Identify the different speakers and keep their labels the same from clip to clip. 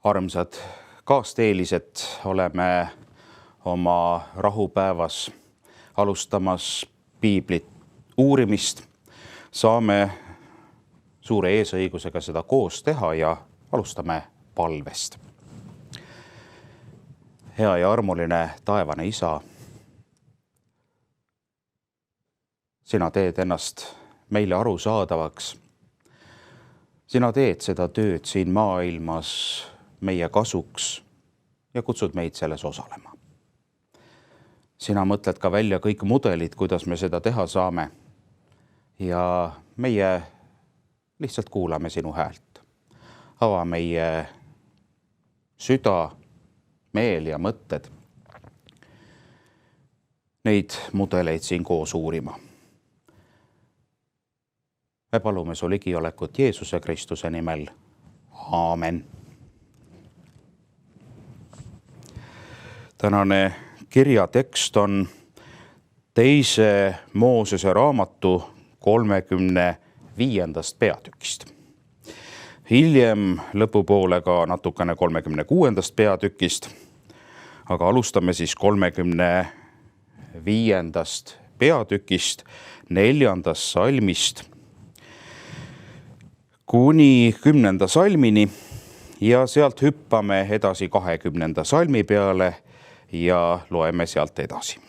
Speaker 1: Armsad kaasteelised, oleme oma rahupäevas alustamas piiblit uurimist. Saame suure eesõigusega seda koos teha ja alustame palvest. Hea ja armuline taevane Isa, sina teed ennast meile arusaadavaks. Sina teed seda tööd siin maailmas meie kasuks ja kutsud meid selles osalema. Sina mõtled ka välja kõik mudelid, kuidas me seda teha saame. Ja meie lihtsalt kuulame sinu häält. Ava meie süda, meel ja mõtted. Neid mudeleid siin koos uurima. Me palume su ligiolekut Jeesuse Kristuse nimel. Aamen. Tänane kirjatekst on 2. Moosese raamatu 35. peatükist. Hiljem lõpupoole ka natukene 36. peatükist, aga alustame siis 35. peatükist 4. salmist kuni 10. salmini ja sealt hüppame edasi 20. salmi peale ja loeme sealt edasi.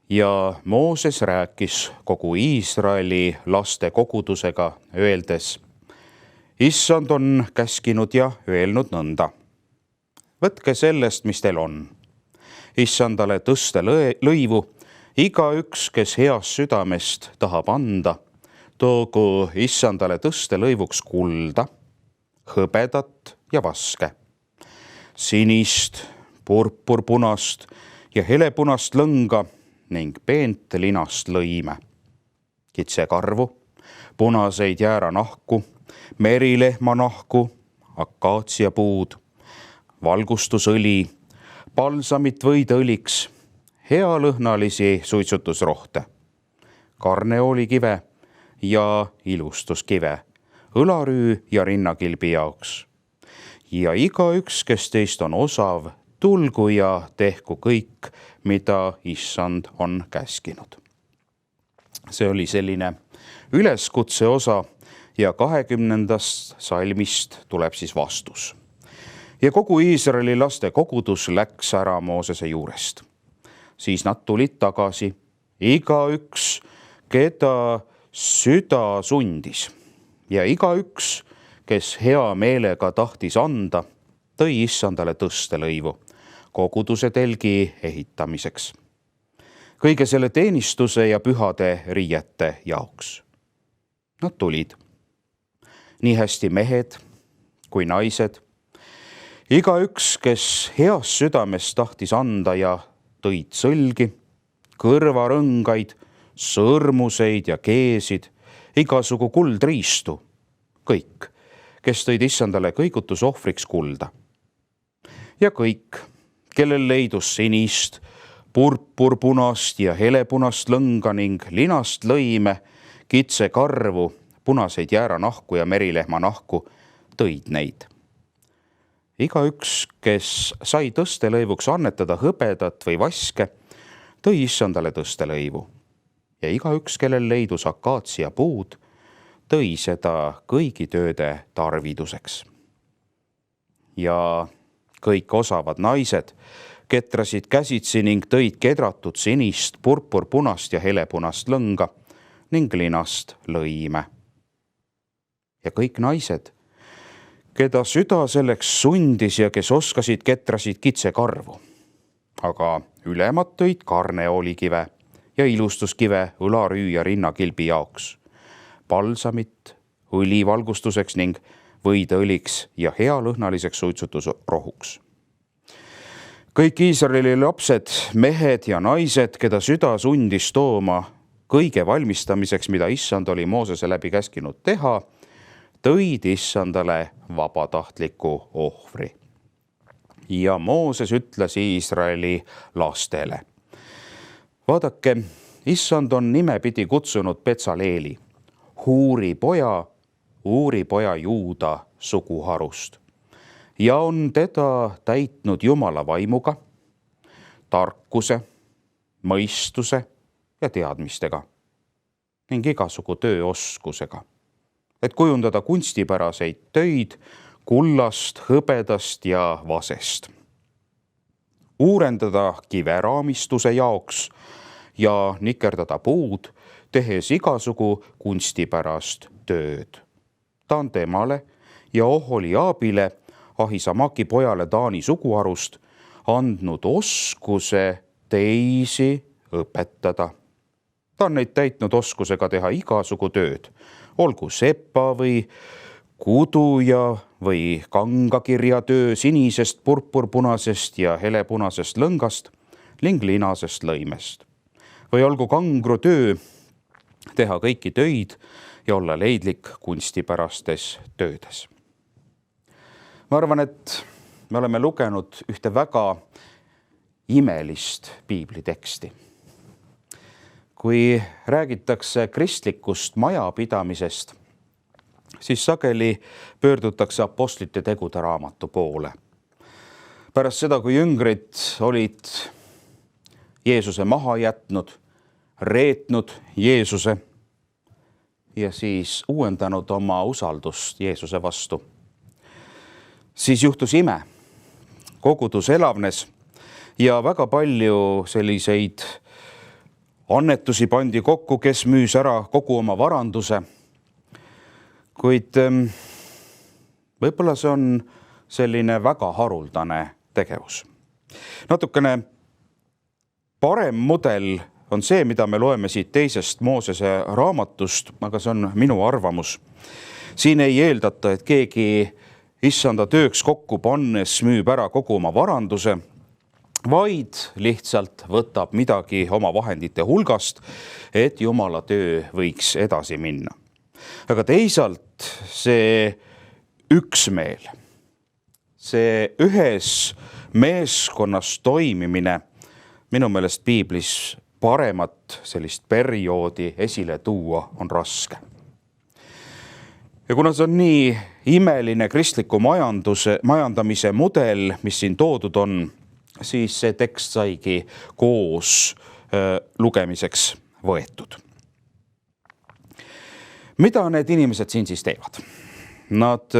Speaker 1: Ja Mooses rääkis kogu Iisraeli laste kogudusega, öeldes: Issand on käskinud ja öelnud nõnda. Võtke sellest, mis teil on. Issandale tõste lõivu, igaüks, kes heast südamest tahab anda, toogu Issandale tõste lõivuks kulda, hõbedat ja vaske, sinist, purpurpunast ja helepunast lõnga ning peent linast lõime, kitsekarvu, punaseid jääranahku, merilehmanahku, akaatsiapuud, valgustusõli, palsamit võideõliks, healõhnalisi suitsutusrohte, karneoolikive ja ilustuskive, õlarüü ja rinnakilbi jaoks. Ja igaüks, kes teist on osav, tulgu ja tehku kõik, mida Issand on käskinud. See oli selline üleskutse osa ja 20. salmist tuleb siis vastus. Ja kogu Iisraeli laste kogudus läks ära Moosese juurest. Siis nad tulid tagasi, igaüks, keda süda sundis, ja igaüks, kes hea meelega tahtis anda, tõi Issandale tõstelõivu koguduse telgi ehitamiseks, kõige selle teenistuse ja pühade riiete jaoks. Nad tulid, nii hästi mehed kui naised, igaüks, kes heast südamest tahtis anda ja tõid sõlgi, kõrvarõngaid, sõrmuseid ja keesid, igasugu kuldriistu, kõik, kes tõid Issandale kõigutusohvriks kulda. Ja kõik, kellel leidus sinist, purpurpunast ja helepunast lõnga ning linast lõime, kitsekarvu, punaseid jääranahku ja merilehmanahku, tõid neid. Igaüks, kes sai tõstelõivuks annetada hõbedat või vaske, tõi Issandale tõstelõivu. Ja igaüks, kellel leidus akaatsiapuud, tõi seda kõigi tööde tarviduseks. Ja kõik osavad naised ketrasid käsitsi ning tõid kedratud sinist, purpurpunast ja helepunast lõnga ning linast lõime. Ja kõik naised, keda süda selleks sundis ja kes oskasid, ketrasid kitsekarvu, aga ülemad tõid karneoolikive ja ilustuskive õlarüü ja rinnakilbi jaoks, palsamit õli valgustuseks ning võideõliks ja healõhnaliseks suitsutusrohuks. Kõik Iisraeli lapsed, mehed ja naised, keda süda sundis tooma kõige valmistamiseks, mida Issand oli Moosese läbi käskinud teha, tõid Issandale vabatahtliku ohvri. Ja Mooses ütles Iisraeli lastele: vaadake, Issand on nimepidi kutsunud Betsaleeli, Huuri poja Juuda suguharust, ja on teda täitnud Jumala vaimuga, tarkuse, mõistuse ja teadmistega ning igasugu tööoskusega, et kujundada kunstipäraseid töid kullast, hõbedast ja vasest. Uurendada kiveraamistuse jaoks ja nikerdada puud, tehes igasugu kunstipärast tööd. Ta on temale ja Oholiabile, Ahisamaki pojale Taani suguharust, andnud oskuse teisi õpetada. Ta on neid täitnud oskusega teha igasugu tööd, olgu sepa või kuduja või kangakirjatöö sinisest, purpurpunasest ja helepunasest lõngast ning linasest lõimest. Või olgu kangrutöö teha kõiki töid ja olla leidlik kunstipärastes töödes. Ma arvan, et me oleme lugenud ühte väga imelist piibliteksti. Kui räägitakse kristlikust majapidamisest, siis sageli pöördutakse apostlite tegude raamatu poole. Pärast seda, kui jüngrid olid Jeesuse maha jätnud, reetnud Jeesuse ja siis uuendanud oma usaldust Jeesuse vastu, siis juhtus ime. Kogudus elavnes ja väga palju selliseid annetusi pandi kokku, kes müüs ära kogu oma varanduse. Kuid võib-olla see on selline väga haruldane tegevus. Natukene parem mudel on see, mida me loeme siit teisest Moosese raamatust, aga see on minu arvamus. Siin ei eeldata, et keegi issanda tööks kokku pannes müüb ära kogu oma varanduse, vaid lihtsalt võtab midagi oma vahendite hulgast, et Jumala töö võiks edasi minna. Aga teisalt see üksmeel, see ühes meeskonnas toimimine, minu meelest piiblis paremat sellist perioodi esile tuua on raske. Ja kuna see on nii imeline kristliku majandamise mudel, mis siin toodud on, siis see tekst saigi koos lugemiseks võetud. Mida need inimesed siin siis teevad? Nad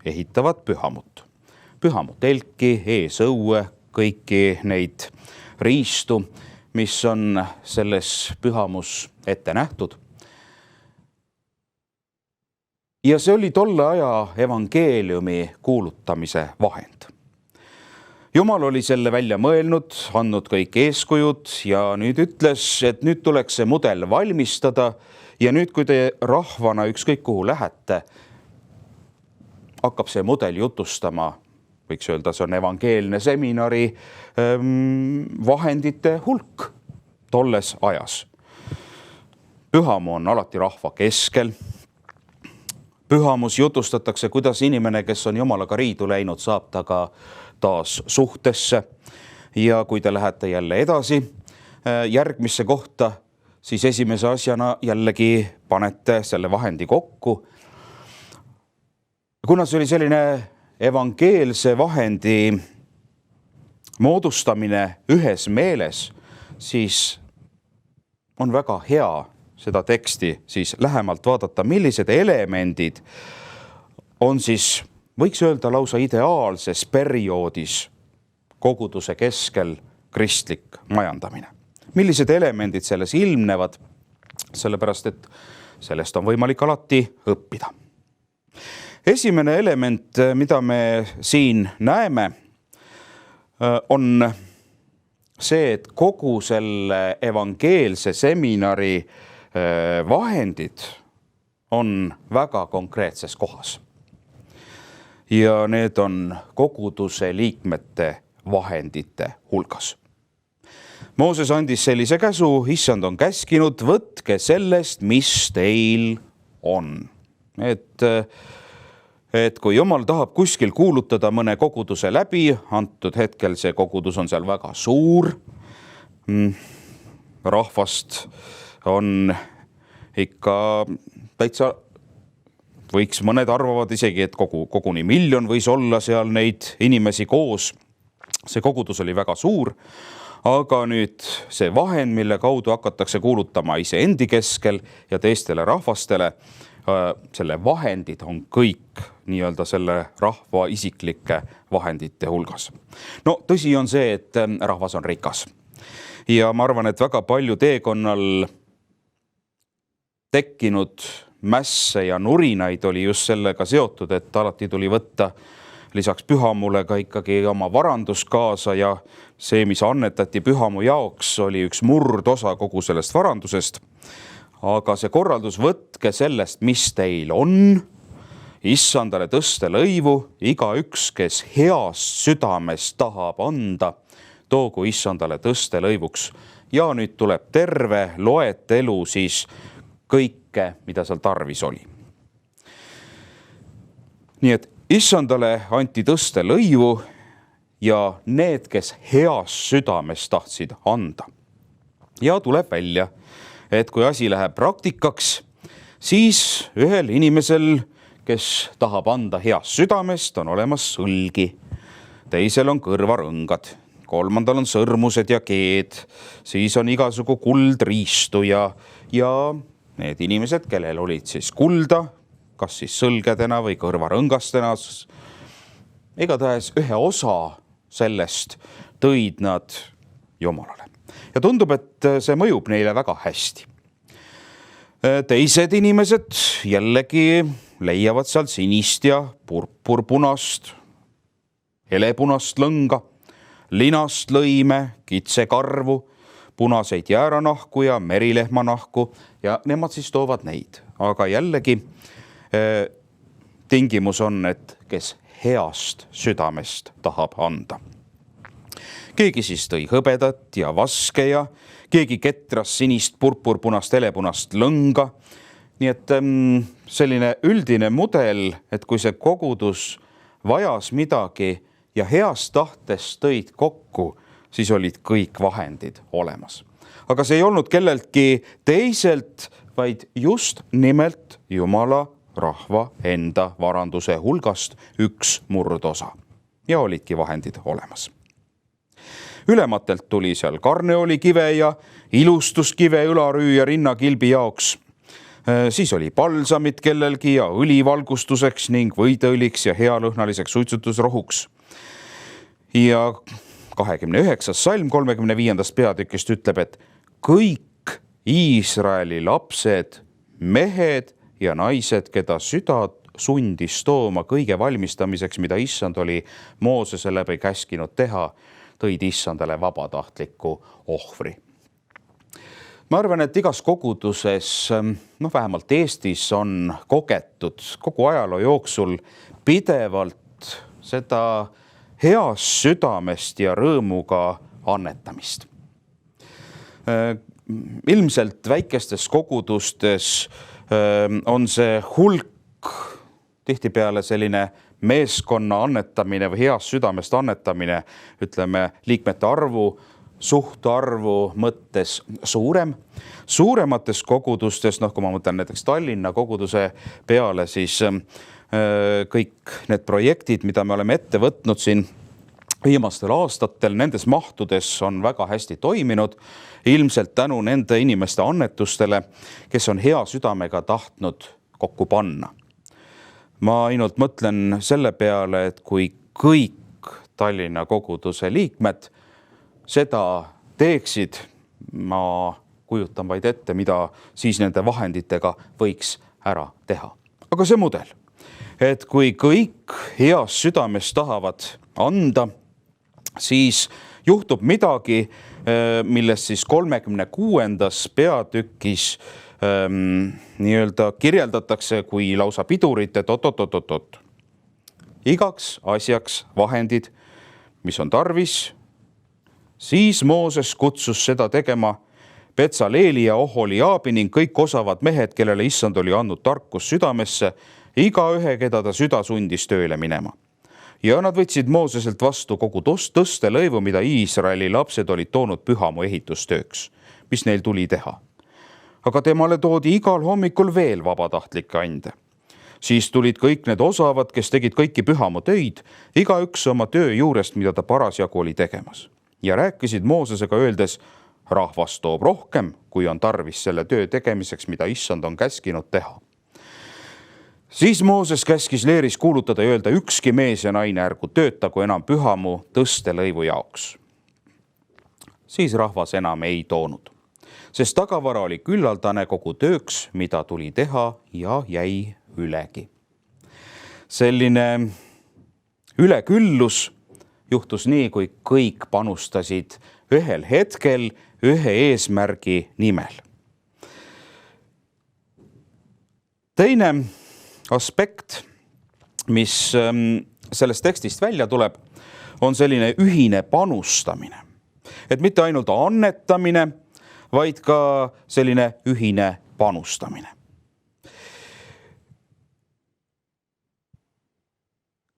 Speaker 1: ehitavad pühamut. Pühamutelki, eesõue, kõiki neid riistu, mis on selles pühamus ette nähtud. Ja see oli tolle aja evangeeliumi kuulutamise vahend. Jumal oli selle välja mõelnud, andnud kõik eeskujud ja nüüd ütles, et nüüd tuleks see mudel valmistada ja nüüd, kui te rahvana ükskõik kuhu lähete, hakkab see mudel jutustama, võiks öelda, see on evangeelne seminari vahendite hulk tolles ajas. Pühamu on alati rahva keskel. Pühamus jutustatakse, kuidas inimene, kes on Jumalaga riidu läinud, saab ta ka taas suhtesse. Ja kui te lähete jälle edasi järgmisse kohta, siis esimese asjana jällegi panete selle vahendi kokku. Kuna see oli selline evangeelse vahendi moodustamine ühes meeles, siis on väga hea seda teksti siis lähemalt vaadata, millised elemendid on siis, võiks öelda, lausa ideaalses perioodis koguduse keskel kristlik majandamine. Millised elemendid selles ilmnevad, sellepärast et sellest on võimalik alati õppida. Esimene element, mida me siin näeme, on see, et kogu selle evangeelse seminari vahendid on väga konkreetses kohas. Ja need on koguduse liikmete vahendite hulgas. Mooses andis sellise käsu, issand on käskinud, võtke sellest, mis teil on. Et kui Jumal tahab kuskil kuulutada mõne koguduse läbi, antud hetkel see kogudus on seal väga suur, rahvast on ikka täitsa võiks, mõned arvavad isegi, et koguni 1 miljon võis olla seal neid inimesi koos. See kogudus oli väga suur, aga nüüd see vahend, mille kaudu hakatakse kuulutama iseendi keskel ja teistele rahvastele, selle vahendid on kõik nii-öelda selle rahva isiklike vahendite hulgas. No tõsi on see, et rahvas on rikas. Ja ma arvan, et väga palju teekonnal tekkinud mässe ja nurinaid oli just sellega seotud, et alati tuli võtta lisaks pühamule ka ikkagi oma varandus kaasa ja see, mis annetati pühamu jaoks, oli üks murdosa kogu sellest varandusest. Aga see korraldus, võtke sellest, mis teil on, issandale tõste lõivu, igaüks, kes heast südamest tahab anda, toogu issandale tõste lõivuks. Ja nüüd tuleb terve loetelu siis kõike, mida seal tarvis oli. Nii et issandale anti tõste lõivu ja need, kes heas südames tahtsid anda. Ja tuleb välja, et kui asi läheb praktikaks, siis ühel inimesel, kes tahab anda heas südamest, on olemas sõlgi. Teisel on kõrvarõngad, kolmandal on sõrmused ja keed, siis on igasugu kuldriistu ja need inimesed, kellel olid siis kulda, kas siis sõlgedena või kõrvarõngastena, igatahes ühe osa sellest tõid nad Jumalale. Ja tundub, et see mõjub neile väga hästi. Teised inimesed jällegi leiavad seal sinist ja purpurpunast, helepunast lõnga, linast lõime, kitsekarvu, punaseid jääranahku ja merilehmanahku ja nemad siis toovad neid. Aga jällegi tingimus on, et kes heast südamest tahab anda. Keegi siis tõi hõbedat ja vaske ja keegi ketras sinist, purpurpunast, helepunast lõnga. Nii et selline üldine mudel, et kui see kogudus vajas midagi ja heast tahtest tõid kokku, siis olid kõik vahendid olemas. Aga see ei olnud kelleltki teiselt, vaid just nimelt Jumala rahva enda varanduse hulgast üks murdosa. Ja olidki vahendid olemas. Ülematelt tuli seal karneolikive ja ilustuskive ülarüü ja rinnakilbi jaoks. Siis oli palsamit kellelgi ja õlivalgustuseks ning võideõliks ja healõhnaliseks suitsutusrohuks. Ja 29. salm 35. peatükist ütleb, et kõik Iisraeli lapsed, mehed ja naised, keda süda sundis tooma kõige valmistamiseks, mida issand oli Moosese läbi käskinud teha, tõid issandale vabatahtliku ohvri. Ma arvan, et igas koguduses, vähemalt Eestis on kogetud kogu ajaloo jooksul pidevalt seda heast südamest ja rõõmuga annetamist. Ilmselt väikestes kogudustes on see hulk tihtipeale selline meeskonna annetamine või heast südamest annetamine, ütleme liikmete arvu, suhtarvu mõttes suurem. Suuremates kogudustes, kui ma mõtlen näiteks Tallinna koguduse peale, siis kõik need projektid, mida me oleme ette võtnud siin viimastel aastatel, nendes mahtudes on väga hästi toiminud. Ilmselt tänu nende inimeste annetustele, kes on hea südamega tahtnud kokku panna. Ma ainult mõtlen selle peale, et kui kõik Tallinna koguduse liikmed seda teeksid, ma kujutan vaid ette, mida siis nende vahenditega võiks ära teha. Aga see mudel, et kui kõik heas südames tahavad anda, siis juhtub midagi, millest siis 36. peatükis nii-öelda kirjeldatakse kui lausa pidurit, et oot. Igaks asjaks vahendid, mis on tarvis. Siis Mooses kutsus seda tegema Betsaleeli ja Oholiaabi ning kõik osavad mehed, kellele issand oli andnud tarkus südamesse, igaühe, keda ta süda sundis tööle minema. Ja nad võtsid Mooseselt vastu kogu tõste lõivu, mida Iisraeli lapsed olid toonud pühamu ehitustööks, mis neil tuli teha. Aga temale toodi igal hommikul veel vabatahtlikke ande. Siis tulid kõik need osavad, kes tegid kõiki pühamu töid, igaüks oma töö juurest, mida ta parasjagu oli tegemas. Ja rääkisid Moosesega öeldes, rahvas toob rohkem, kui on tarvis selle töö tegemiseks, mida issand on käskinud teha. Siis Mooses käskis leeris kuulutada ja öelda, ükski mees ja naine ärgu töötagu enam pühamu tõstelõivu jaoks. Siis rahvas enam ei toonud, sest tagavara oli küllaldane kogu tööks, mida tuli teha ja jäi ülegi. Selline üleküllus juhtus nii, kui kõik panustasid ühel hetkel ühe eesmärgi nimel. Teine aspekt, mis sellest tekstist välja tuleb, on selline ühine panustamine. Et mitte ainult annetamine, vaid ka selline ühine panustamine.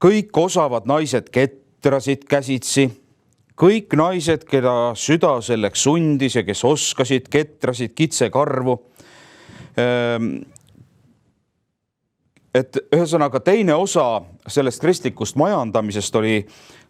Speaker 1: Kõik osavad naised ketrasid käsitsi, kõik naised, keda süda selleks sundis ja kes oskasid, ketrasid kitsekarvu. Et ühesõnaga teine osa sellest kristlikust majandamisest oli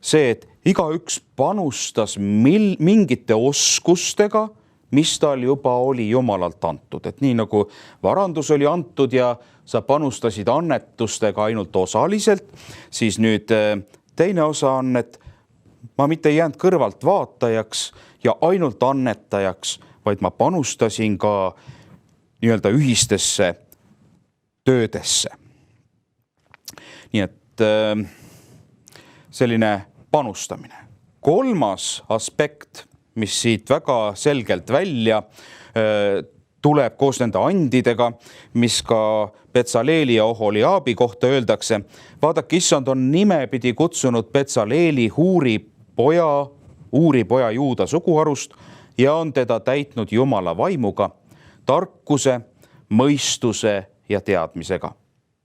Speaker 1: see, et igaüks panustas mingite oskustega, mis tal juba oli Jumalalt antud. Et nii nagu varandus oli antud ja sa panustasid annetustega ainult osaliselt, siis nüüd teine osa on, et ma mitte ei jäänud kõrvalt vaatajaks ja ainult annetajaks, vaid ma panustasin ka nii-öelda ühistesse töödesse. Nii et selline panustamine. Kolmas aspekt, mis siit väga selgelt välja tuleb koos nende andidega, mis ka Betsaleeli ja Oholiaabi kohta öeldakse. Vaadake, issand on nimepidi kutsunud Betsaleeli Huuri poja Juuda suguharust ja on teda täitnud Jumala vaimuga, tarkuse, mõistuse ja teadmisega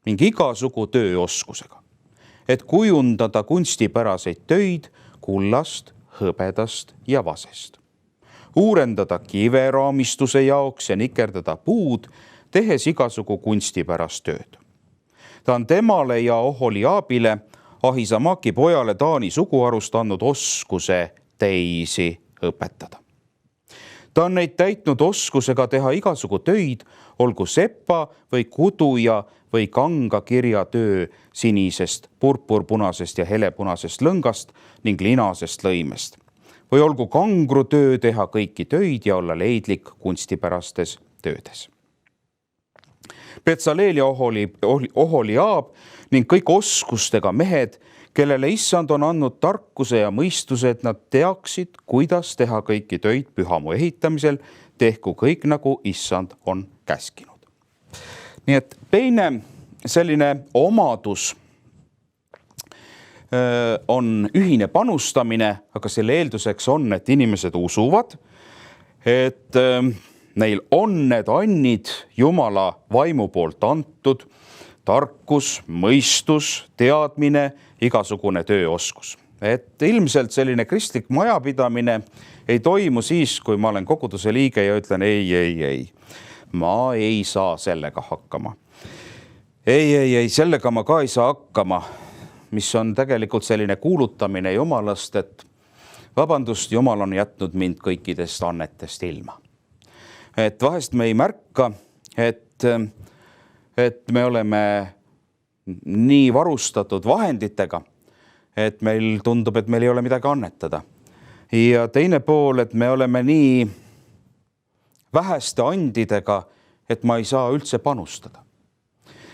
Speaker 1: ning igasugu tööoskusega, et kujundada kunstipäraseid töid kullast, hõbedast ja vasest. Uurendada kive raamistuse jaoks ja nikerdada puud, tehes igasugu kunstipärast tööd. Ta on temale ja Oholiaabile, Ahisamaki pojale Taani suguharust andnud oskuse teisi õpetada. Ta on neid täitnud oskusega teha igasugu töid, olgu sepa või kuduja või kanga kirjatöö sinisest, purpurpunasest ja helepunasest lõngast ning linasest lõimest. Või olgu kangru töö teha kõiki töid ja olla leidlik kunstipärastes töödes. Betsaleel ja Oholiaab ning kõik oskustega mehed, kellele issand on andnud tarkuse ja mõistuse, et nad teaksid, kuidas teha kõiki töid pühamu ehitamisel, tehku kõik nagu issand on käskinud. Nii et teine selline omadus on ühine panustamine, aga selle eelduseks on, et inimesed usuvad, et neil on need annid Jumala vaimu poolt antud, tarkus, mõistus, teadmine, igasugune tööoskus. Et ilmselt selline kristlik majapidamine ei toimu siis, kui ma olen koguduse liige ja ütlen ei. Ma ei saa sellega hakkama. Ei, sellega ma ka ei saa hakkama, mis on tegelikult selline kuulutamine Jumalast, et vabandust, Jumal on jätnud mind kõikidest annetest ilma. Et vahest me ei märka, et me oleme nii varustatud vahenditega, et meil tundub, et meil ei ole midagi annetada. Ja teine pool, et me oleme nii väheste andidega, et ma ei saa üldse panustada.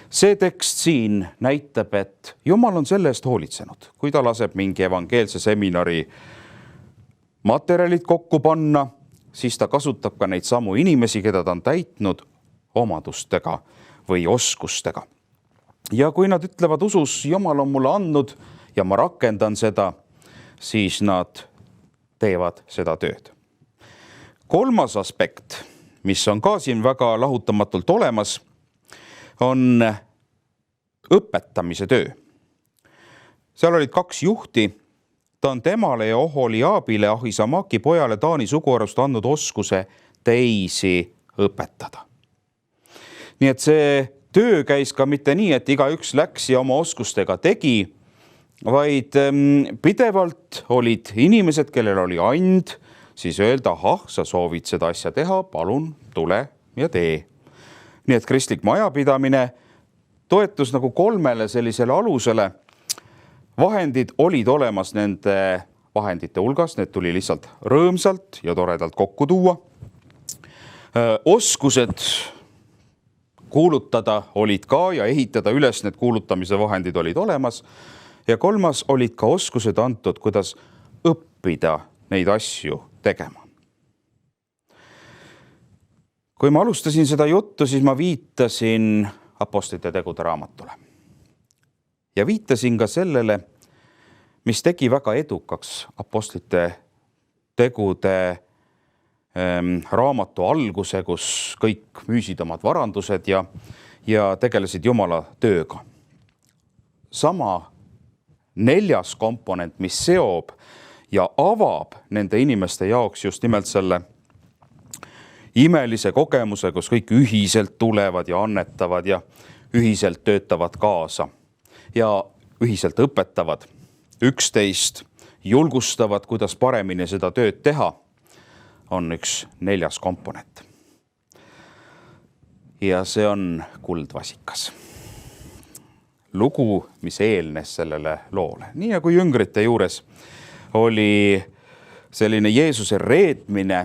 Speaker 1: See tekst siin näitab, et Jumal on selle eest hoolitsenud. Kui ta laseb mingi evangeelse seminari materjalid kokku panna, siis ta kasutab ka neid samu inimesi, keda ta on täitnud omadustega või oskustega. Ja kui nad ütlevad usus, Jumal on mulle andnud ja ma rakendan seda, siis nad teevad seda tööd. Kolmas aspekt, mis on ka siin väga lahutamatult olemas, on õpetamise töö. Seal olid 2 juhti. Ta on temale ja Oholiaabile, Ahisamaki pojale Taani suguharust andnud oskuse teisi õpetada. Nii et see töö käis ka mitte nii, et igaüks läks ja oma oskustega tegi, vaid pidevalt olid inimesed, kellel oli and, siis öelda, sa soovid seda asja teha, palun tule ja tee. Nii et kristlik majapidamine toetus nagu 3 sellisele alusele. Vahendid olid olemas nende vahendite hulgas, need tuli lihtsalt rõõmsalt ja toredalt kokku tuua. Oskused kuulutada olid ka ja ehitada üles need kuulutamise vahendid olid olemas. Ja 3. olid ka oskused antud, kuidas õppida neid asju tegema. Kui ma alustasin seda juttu, siis ma viitasin Apostlite tegude raamatule. Ja viitasin ka sellele, mis tegi väga edukaks Apostlite tegude raamatu alguse, kus kõik müüsid omad varandused ja tegelesid Jumala tööga. Sama 4. komponent, mis seob ja avab nende inimeste jaoks just nimelt selle imelise kogemuse, kus kõik ühiselt tulevad ja annetavad ja ühiselt töötavad kaasa ja ühiselt õpetavad üksteist, julgustavad, kuidas paremini seda tööd teha, on üks 4. komponent. Ja see on kuldvasikas. Lugu, mis eelnes sellele loole. Nii nagu jüngrite juures oli selline Jeesuse reetmine,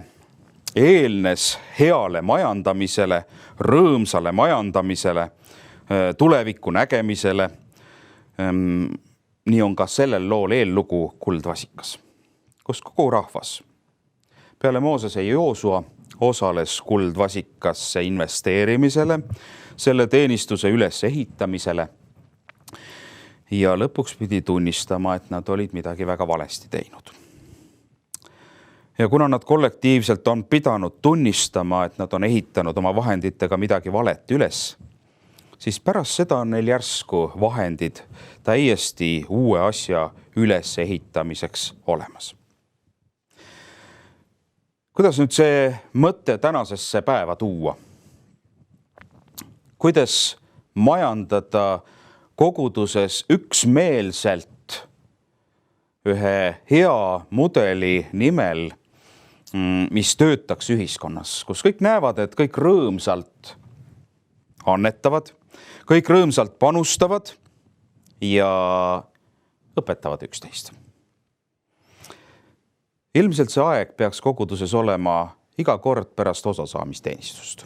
Speaker 1: eelnes heale majandamisele, rõõmsale majandamisele, tuleviku nägemisele. Nii on ka sellel lool eellugu kuldvasikas, kus kogu rahvas peale Moosese ja Joosua osales kuldvasikasse investeerimisele, selle teenistuse üles ehitamisele ja lõpuks pidi tunnistama, et nad olid midagi väga valesti teinud. Ja kuna nad kollektiivselt on pidanud tunnistama, et nad on ehitanud oma vahenditega midagi valet üles, siis pärast seda on neil järsku vahendid täiesti uue asja üles ehitamiseks olemas. Kuidas nüüd see mõte tänasesse päeva tuua? Kuidas majandada koguduses üksmeelselt ühe hea mudeli nimel, mis töötaks ühiskonnas, kus kõik näevad, et kõik rõõmsalt annetavad, kõik rõõmsalt panustavad ja õpetavad üksteist. Ilmselt see aeg peaks koguduses olema iga kord pärast osasaamisteenistust.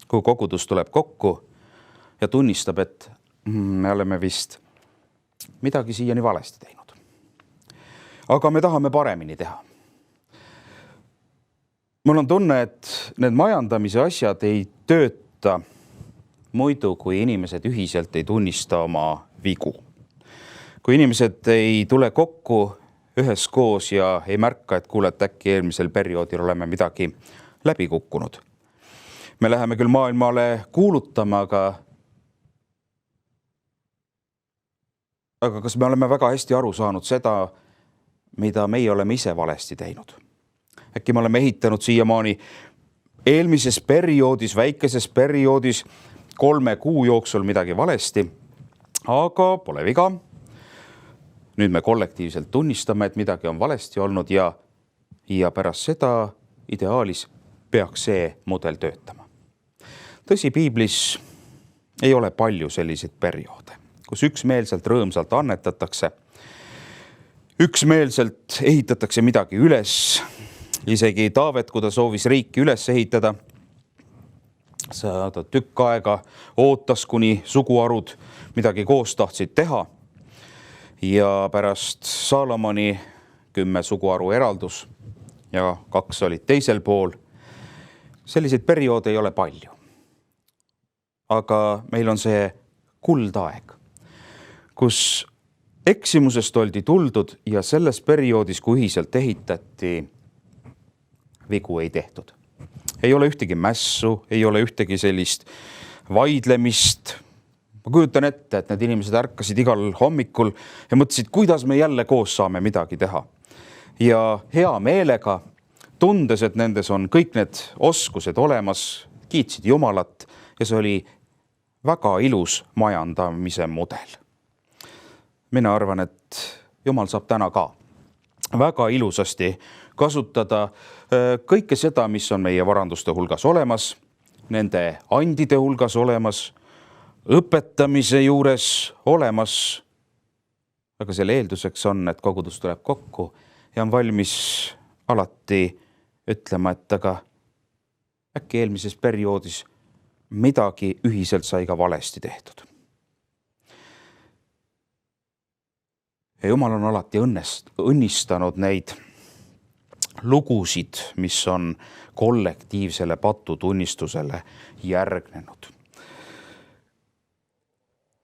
Speaker 1: Kui kogudus tuleb kokku ja tunnistab, et me oleme vist midagi siiani valesti teinud. Aga me tahame paremini teha. Mul on tunne, et need majandamise asjad ei tööta muidu, kui inimesed ühiselt ei tunnista oma vigu. Kui inimesed ei tule kokku üheskoos ja ei märka, et kuule, et äkki eelmisel perioodil oleme midagi läbi kukkunud. Me läheme küll maailmale kuulutama, aga kas me oleme väga hästi aru saanud seda, mida meie oleme ise valesti teinud? Äkki me oleme ehitanud siiamaani eelmises perioodis, väikeses perioodis 3 kuu jooksul midagi valesti, aga pole viga. Nüüd me kollektiivselt tunnistame, et midagi on valesti olnud ja pärast seda ideaalis peaks see mudel töötama. Tõsi, piiblis ei ole palju selliseid perioode, kus üksmeelselt rõõmsalt annetatakse, üksmeelselt ehitatakse midagi üles. Isegi Taavet, kui ta soovis riiki üles ehitada, ta tükk aega ootas, kuni suguharud midagi koos tahtsid teha. Ja pärast Saalomoni 10 suguharu eraldus ja 2 olid teisel pool. Selliseid perioode ei ole palju. Aga meil on see kuldaeg, kus eksimusest oldi tuldud ja selles perioodis, kui ühiselt ehitati, vigu ei tehtud. Ei ole ühtegi mässu, ei ole ühtegi sellist vaidlemist. Ma kujutan ette, et need inimesed ärkasid igal hommikul ja mõtlesid, kuidas me jälle koos saame midagi teha. Ja hea meelega, tundes, et nendes on kõik need oskused olemas, kiitsid Jumalat ja see oli väga ilus majandamise mudel. Mina arvan, et Jumal saab täna ka väga ilusasti kasutada kõike seda, mis on meie varanduste hulgas olemas, nende andide hulgas olemas, õpetamise juures olemas. Aga selle eelduseks on, et kogudus tuleb kokku ja on valmis alati ütlema, et aga äkki eelmises perioodis midagi ühiselt sai ka valesti tehtud. Ja Jumal on alati õnnistanud neid lugusid, mis on kollektiivsele patutunnistusele järgnenud.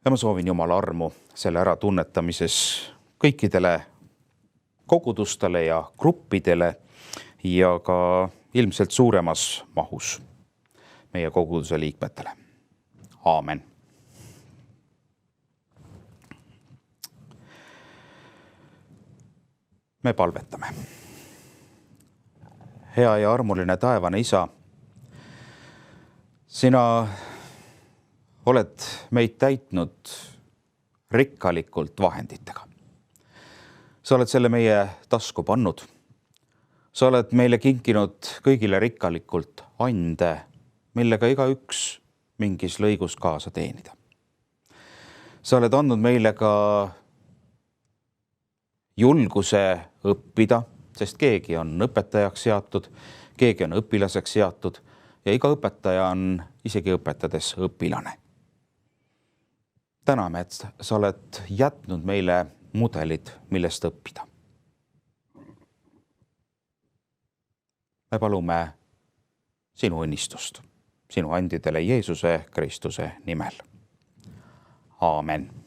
Speaker 1: Ja ma soovin Jumala armu selle ära tunnetamises kõikidele kogudustele ja gruppidele ja ka ilmselt suuremas mahus meie koguduse liikmetele. Aamen. Me palvetame. Hea ja armuline taevane Isa, sina oled meid täitnud rikkalikult vahenditega. Sa oled selle meie tasku pannud. Sa oled meile kinkinud kõigile rikkalikult ande, millega igaüks mingis lõigus kaasa teenida. Sa oled andnud meile ka julguse õppida, sest keegi on õpetajaks seatud, keegi on õpilaseks seatud ja iga õpetaja on isegi õpetades õpilane. Täname, et sa oled jätnud meile mudelid, millest õppida. Me palume sinu õnnistust, sinu andidele Jeesuse Kristuse nimel. Aamen.